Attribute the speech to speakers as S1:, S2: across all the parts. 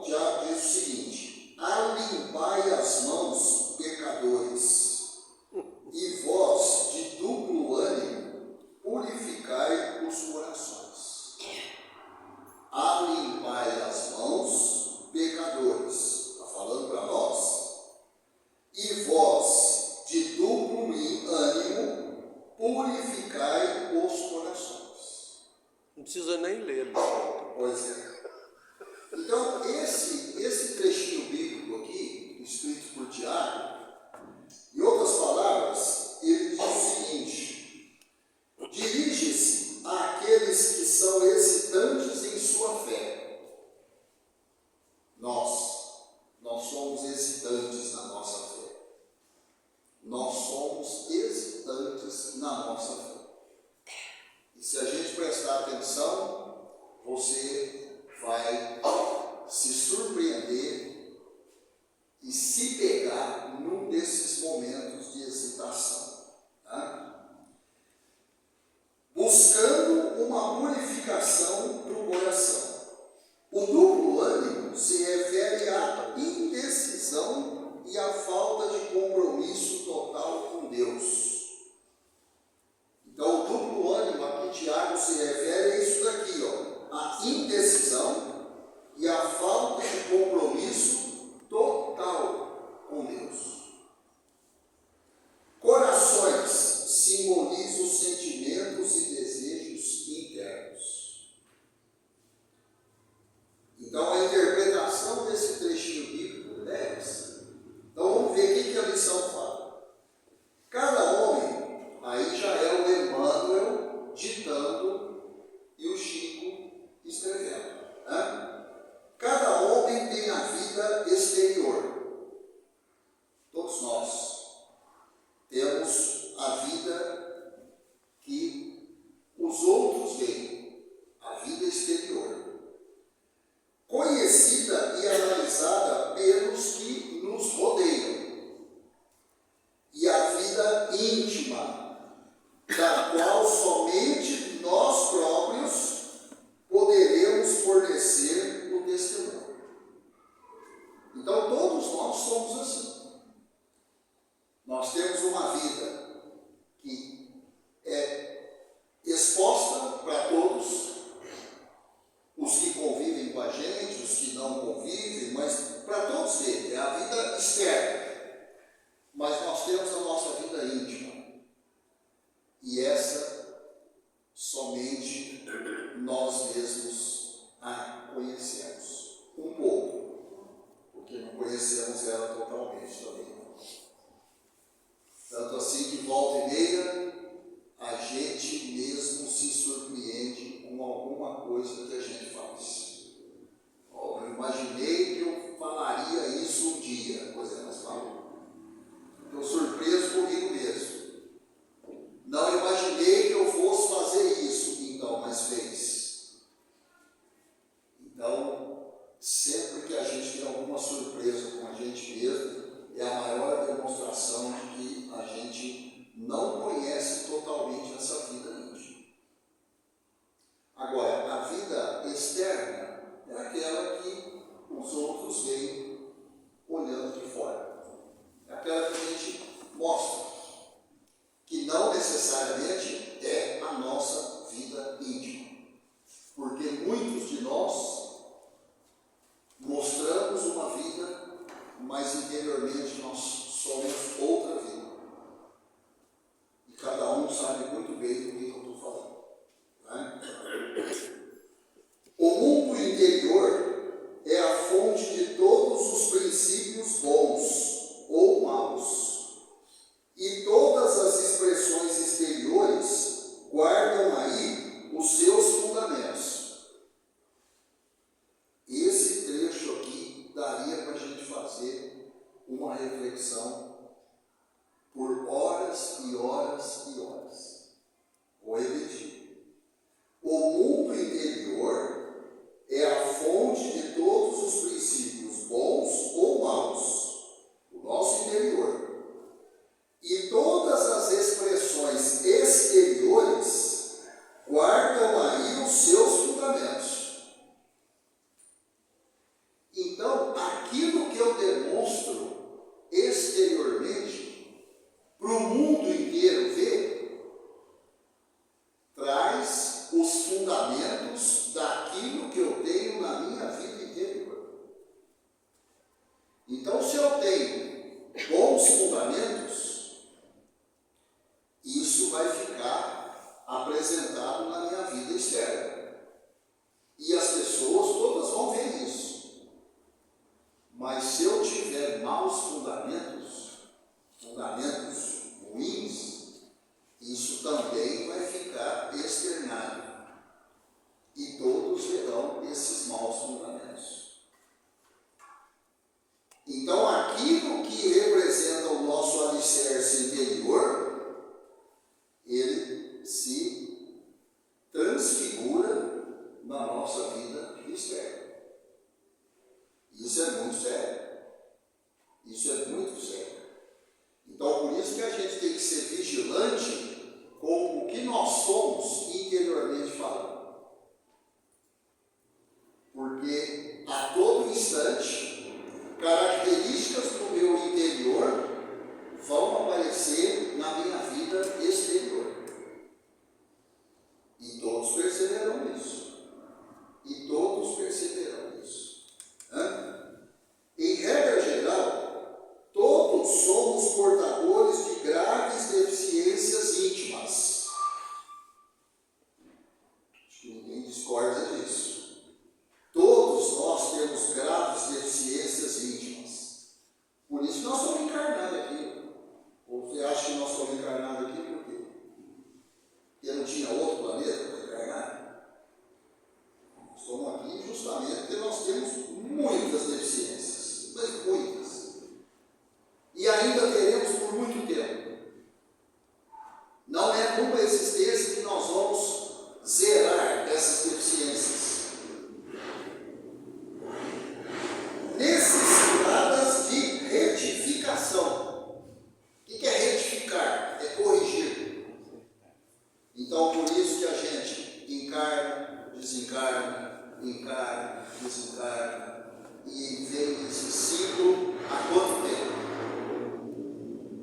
S1: Tiago diz o seguinte: alimpai as mãos, pecadores, e vós, de duplo ânimo, purificai os corações. Alimpai as mãos, pecadores, está falando para nós. E vós, de duplo ânimo, purificai os corações.
S2: Não precisa nem ler.
S1: Pois é. Então, esse trechinho bíblico aqui, escrito por Tiago, em outras palavras, ele diz o seguinte: dirige-se àqueles que são hesitantes em sua fé. Nós somos hesitantes na nossa fé. Nós somos hesitantes na nossa fé. E se a gente prestar atenção, você vai se surpreender e se pegar num desses momentos de hesitação. Tá? Buscando uma purificação para o coração. O duplo ânimo se refere à indecisão e à falta de compromisso total com Deus. Então, o duplo ânimo a que Tiago se refere é isso daqui, a indecisão e a falta de compromisso total com Deus. Corações simbolizam sentimentos e desejos internos. Então, a interpretação desse trechinho bíblico é essa. Então, vamos ver o que a lição fala. Cada homem, aí já é o Emmanuel ditando e o Chico escrevendo. Né? Cada homem tem a vida exterior. Todos nós temos a vida que os outros veem, a vida exterior, conhecida e analisada pelos que nos rodeiam, e a vida íntima, da qual somente nós próprios poderemos fornecer o testemunho. Então, todos nós somos assim. Nós temos uma vida que é exposta para todos, os que convivem com a gente, os que não convivem, mas para todos verem, é a vida externa. Mas nós temos a nossa vida íntima. E essa, somente nós mesmos a conhecemos. Um pouco, porque não conhecemos ela totalmente também. Tanto assim que volta e meia, a gente mesmo se surpreende com alguma coisa que a gente faz. Eu imaginei que eu falaria isso um dia, pois é, mas falou. Estou surpreso comigo mesmo. Não imaginei que eu fosse fazer isso, então, mas fez. Então, sempre que a gente tem alguma surpresa com a gente mesmo, é a maior demonstração de que a gente não conhece totalmente essa vida íntima. Agora, a vida externa é aquela que os outros veem olhando de fora. É aquela que a gente mostra, que não necessariamente é a nossa vida íntima. Porque muitos de nós mostramos uma vida, mas interiormente nós somos outra vida. E cada um sabe muito bem do que eu estou falando. Né? O mundo interior é a fonte de todos os princípios bons ou maus. E todas as expressões exteriores guardam aí os seus fundamentos. Esse trecho aqui daria para a gente fazer uma reflexão por horas e horas e horas. Vou repetir. O mundo interior é a fonte de todos os princípios bons ou maus. O nosso interior. E todas as expressões exteriores guardam aí os seus fundamentos. Então, aquilo que eu demonstro exteriormente, para o mundo inteiro ver, traz os fundamentos daquilo que eu tenho na minha vida interior. Então, se eu tenho bons fundamentos, isso vai ficar apresentado na minha vida externa. E as pessoas todas vão ver isso. Mas se eu tiver maus fundamentos ruins, isso também vai ficar externado. E todos verão esses maus fundamentos. Então, aquilo que representa o nosso alicerce interior, ele se transfigura na nossa vida externa. Isso é muito sério. Isso é muito sério. Então, por isso que a gente tem que ser vigilante com o que nós somos interiormente falando. Porque a todo instante, características do meu interior vão aparecer na minha vida exterior. E todos perceberão isso. E todos perceberão isso. Em regra geral, todos somos portadores de graves deficiências íntimas. Acho que ninguém discorda disso. Todos nós temos graves deficiências íntimas. Por isso que nós somos encarnados aqui. Ou você acha que nós somos encarnados aqui por quê? Porque não tinha outro planeta para encarnar? Nós estamos aqui justamente porque nós temos muitas deficiências, mas muitas. E ainda teremos por muito tempo. Não é com a existência que nós vamos zerar essas deficiências. Necessitadas de retificação. O que é retificar? É corrigir. Então, por isso que a gente encarna, desencarna, e vem esse ciclo há quanto tempo?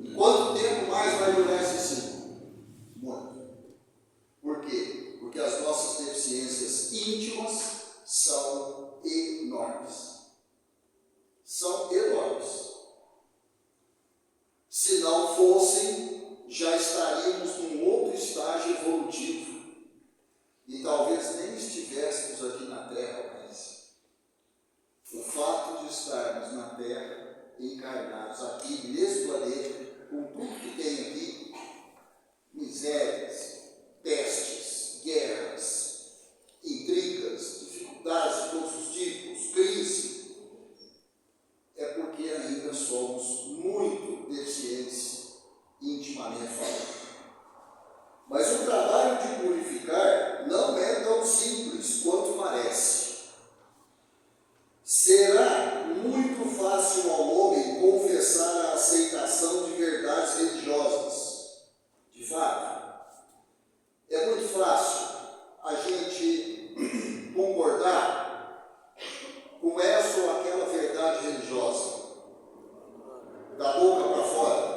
S1: E quanto tempo mais vai durar esse ciclo? Muito. Por quê? Porque as nossas deficiências íntimas são enormes. São enormes. Se não fossem, já estaríamos num outro estágio evolutivo. E talvez nem estivéssemos aqui na Terra mais. O fato de estarmos na Terra, encarnados aqui, nesse planeta, com tudo que tem aqui, misérias, pestes, guerras, intrigas, dificuldades de todos os tipos, crise, é porque ainda somos muito deficientes intimamente falando. Mas o trabalho de purificar não é tão simples quanto parece. Será muito fácil ao homem confessar a aceitação de verdades religiosas. De fato, é muito fácil a gente concordar com essa ou aquela verdade religiosa, da boca para fora.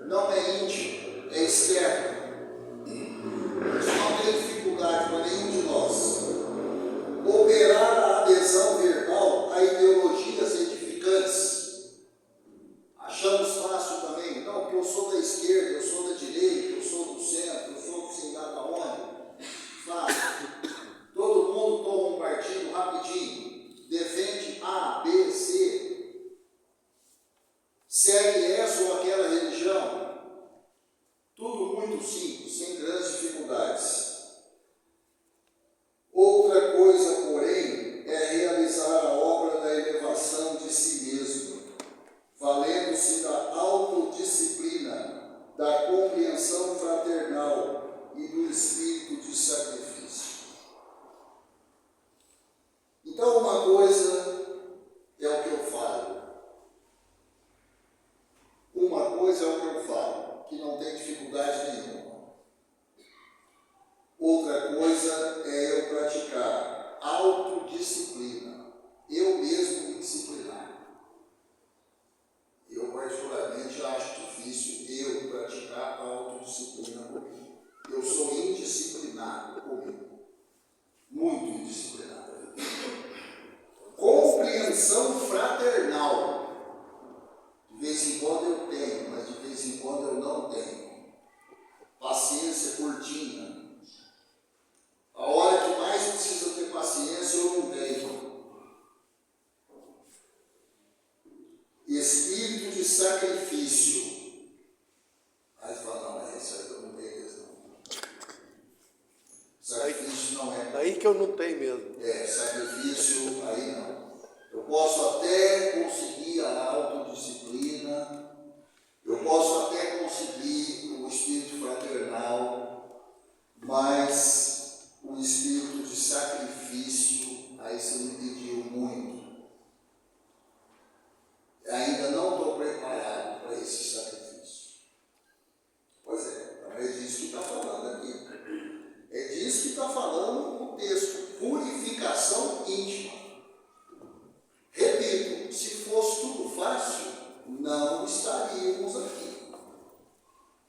S1: Não é íntimo, é externo. Isso não tem dificuldade para nenhum de nós. Operar a adesão verbal a ideologias edificantes. Achamos fácil também, não, porque eu sou da esquerda, eu sou da direita, eu sou do centro, eu sou do sei lá da onde. Fácil. Todo mundo toma um partido rapidinho, defende A, B, C, segue essa ou aquela religião. Tudo muito simples, sem grandes dificuldades. Outra coisa, porém, é realizar a obra da elevação de si mesmo, valendo-se da autodisciplina, da compreensão fraternal e do espírito de sacrifício. Então, uma coisa é o que eu falo. Uma coisa é o que eu falo, que não tem dificuldade nenhuma. Outra coisa é eu praticar autodisciplina, sacrifício. Aí você fala, não, mas isso aí eu não tenho mesmo. Sacrifício não é.
S2: Aí que eu não tenho mesmo.
S1: Sacrifício, aí não. Eu posso até conseguir a autodisciplina, eu posso até conseguir o espírito fraternal, mas o espírito de sacrifício, aí você me pediu muito. Ainda não estou preparado para esse sacrifício. Pois é, então é disso que está falando aqui. É disso que está falando o texto. Purificação íntima. Repito, se fosse tudo fácil, não estaríamos aqui.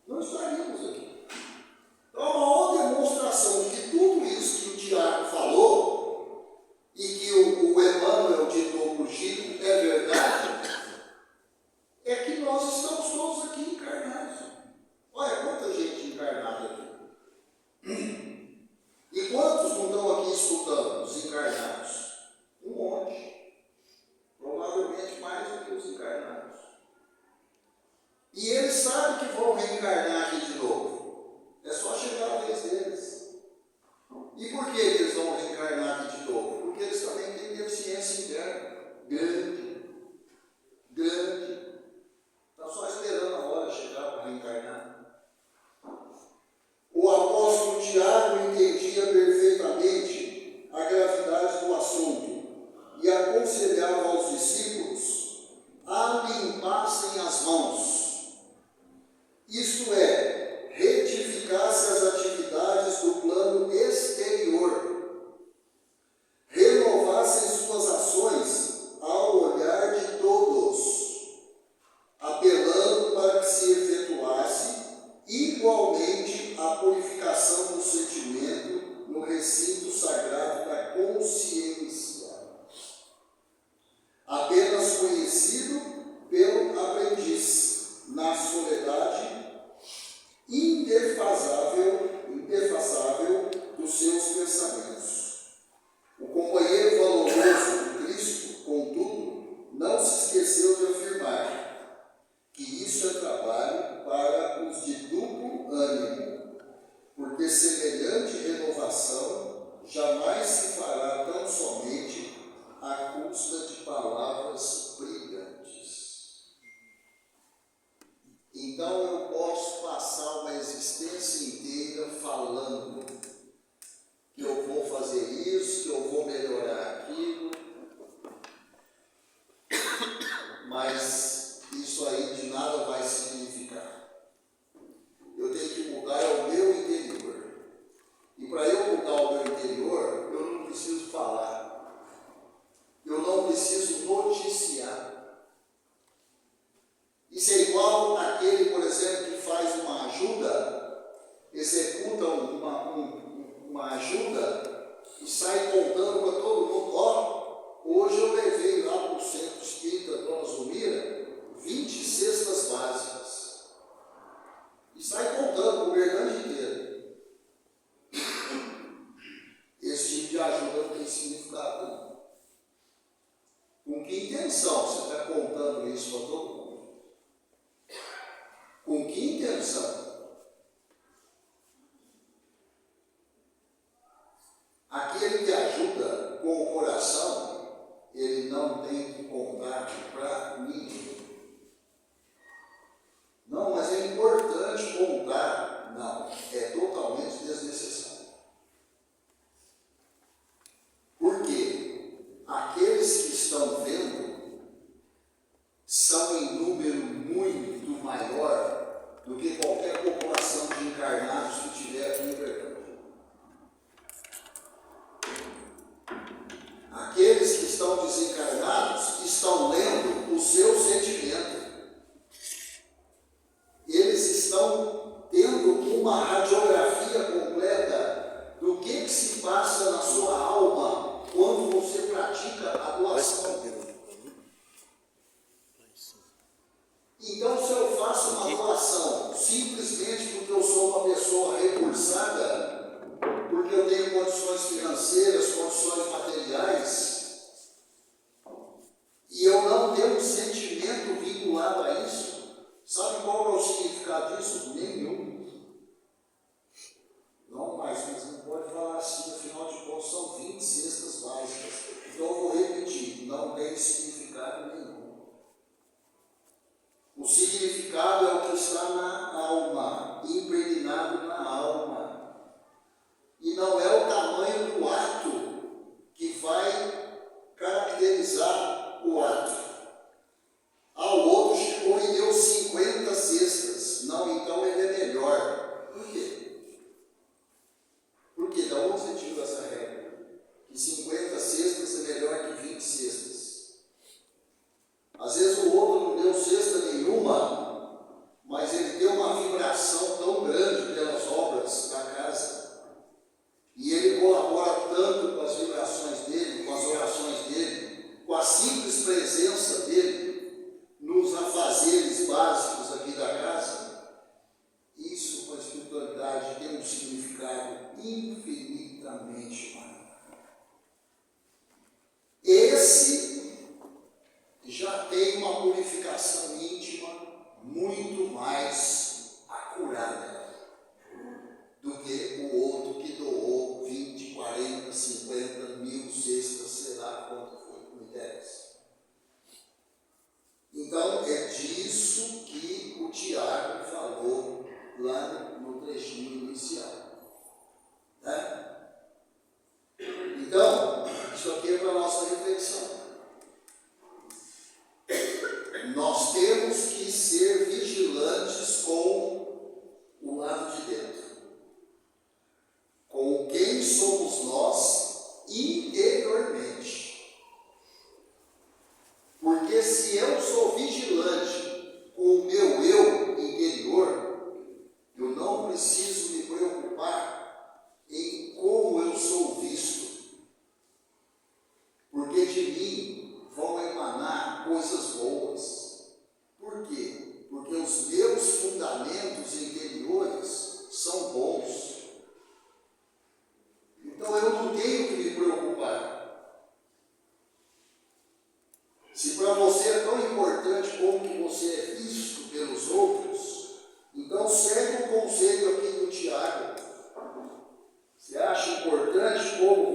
S1: Não estaríamos aqui. Então, a maior demonstração de que tudo isso que o Tiago falou e que o Emmanuel ditou por Chico é verdade, é que nós estamos todos aqui encarnados. Olha quanta gente encarnada aqui. E quantos não estão aqui escutando, os encarnados? Um monte. Provavelmente mais do que os encarnados. E eles sabem que vão reencarnar aqui de novo. É só chegar a vez deles. E por que eles vão reencarnar aqui de novo? Porque eles também têm deficiência interna. Grande. Grande. Estão só esperando a hora chegar para reencarnar. O apóstolo Tiago entendia perfeitamente a gravidade do assunto e aconselhava aos discípulos a limpassem as mãos, isto é, retificassem as atividades do plano exterior, renovassem suas ações ao olhar de todos, apelando para que se efetuasse igualmente a purificação do sentimento no recinto sagrado da consciência, apenas conhecido pelo aprendiz na soledade indefasável dos seus pensamentos. O companheiro valoroso de Cristo, contudo, não se esqueceu de afirmar que isso é trabalho para os de duplo ânimo, porque semelhante renovação jamais se fará tão somente à custa de palavras brilhantes. Então eu posso passar uma existência inteira falando que eu vou fazer isso, que eu vou melhorar aquilo, mas isso aí de nada vai significar. Eu tenho que mudar o meu interior. E para eu mudar o meu interior, eu não preciso falar. Eu não preciso noticiar. Isso é igual àquele, por exemplo, que faz uma ajuda, executa uma ajuda e sai contando para todo mundo, ó, hoje eu levei lá para o Centro Espírita Dona Zumira 20 cestas básicas. E sai contando para o Berlândia inteiro. Esse tipo de ajuda não tem significado nenhum. Com que intenção você está contando isso para todo mundo? Com que intenção? Aquele que ajuda com o coração, ele não tem que contar para ninguém. Não, mas é importante contar. Não, é totalmente desnecessário. Por quê? Aqueles que estão vendo são em número muito maior do que qualquer população de encarnados que tiver aqui em Berlândia. Aqueles que estão desencarnados estão lendo os tem significado nenhum. O significado é o que está na alma, impregnado na alma. E não é o tamanho do ato que vai caracterizar o ato. O outro chegou e deu 50 cestas. Não, então ele é melhor. Por quê? Porque da onde você tirou essa regra? Que 50 cestas é melhor que 20 cestas. Às vezes o outro não deu cesta nenhuma, mas ele deu uma vibração tão grande pelas obras da casa. E ele colabora tanto com as vibrações dele, com as orações dele, com a simples presença dele nos afazeres básicos aqui da casa. Isso com a espiritualidade tem um significado infinitamente maior. Esse já tem uma purificação íntima muito mais acurada do que o outro que doou 20, 40, 50 mil cestas, sei lá quanto foi, não interessa. Então, é disso que o Tiago falou lá no trechinho inicial. Né? Então, isso aqui é para a nossa reflexão. Nós temos que ser vigilantes com o lado de dentro, com quem somos nós interiormente. Porque se eu sou vigilante com o meu eu interior, eu não preciso me preocupar em como eu sou visto. Porque de mim vão emanar coisas boas. Por quê? Porque os meus fundamentos interiores são bons. Então eu não tenho que me preocupar. Se para você é tão importante como que você é visto pelos outros, então segue o conselho aqui do Tiago. Você acha importante como